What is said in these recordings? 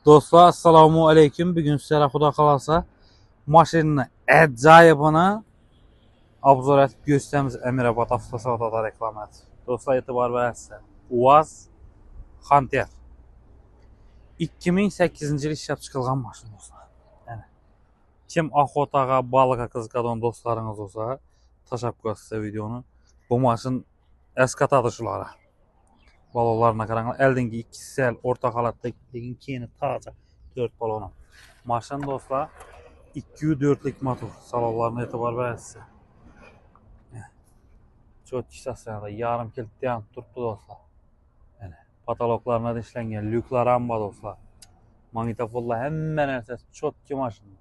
Dostlar, assalamu aleyküm. Bugün sizlere Xuda qalasa maşinini əcayibini obzor edib göstərimiz Əmirabad avtosavdada reklam edir. Dostlar, etibar verərsiniz. UAZ Hunter 2008-ci il işləb çıxılğan maşın dostlar. Yəni kim axotağa, balığa qızqadan dostlarınız olsa, təşəkkür sizə videonu. Bu maşın əskatadışlara. Balonlarına qaranlar. Əldinki 2 sel, orta halatda keyini taca 4 balonum. Maşın dostlar 204'lik motor. Salonlarına etibar verərsiniz. Çok kisasında yarım kilit dayanıb durdu dostlar. Yəni patologlarına da işlənən, lüklər amba dostlar. Magnitofonlar həmmən əsas çok ki maşın.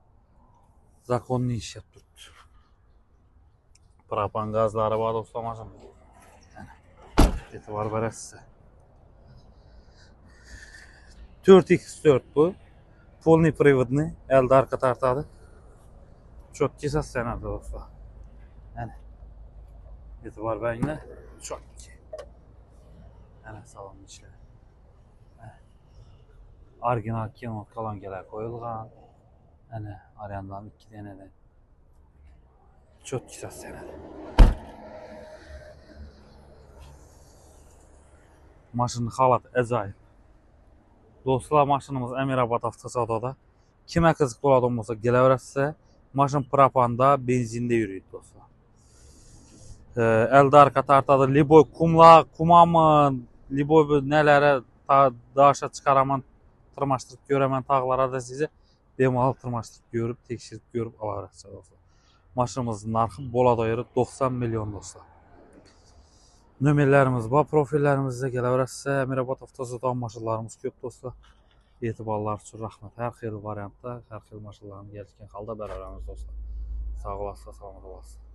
Zakonlu iş yapıb durdu. Propan gazları var dostlar maşın. Yəni etibar verərsiniz. 4x4 bu. Полный приводный. Elde arka tartadı. Çok kisas senaryo dostlar. Yani etibar verine çok ki. Yani salonun içleri. Orijinal kino kolongeler koyulgan. Yani arayandan 2 tane de. Çok kisas senaryo. Maşının halatı acayip. Dostlar, maşınımız Əmirabad avtosavdada. Kimə qızıq oladım olsa gələ verəsə, maşın propanda, benzində yürüyür dostlar. Əldə arka tartadır, liboy kumla, kumamın, liboy nələrə daşa çıxaramın, tırmaşdırıb görəmən tağlara da sizi bemalı tırmaşdırıb görüb, tekşirib görüb ala verəsə dostlar. Maşınımızın narxı Boladayırı 90 milyon dostlar. Nömerlərimiz var, profillərimizdə gələ verəsə, Əmirabad avtosavdada maşınlarımız köp dostlar. Etibarlar üçün rəhmət. Hər xil variantda, hər xil maşınların gəlişkən halda bərabərimiz dostlar. Sağ olasınız, salamat olasınız.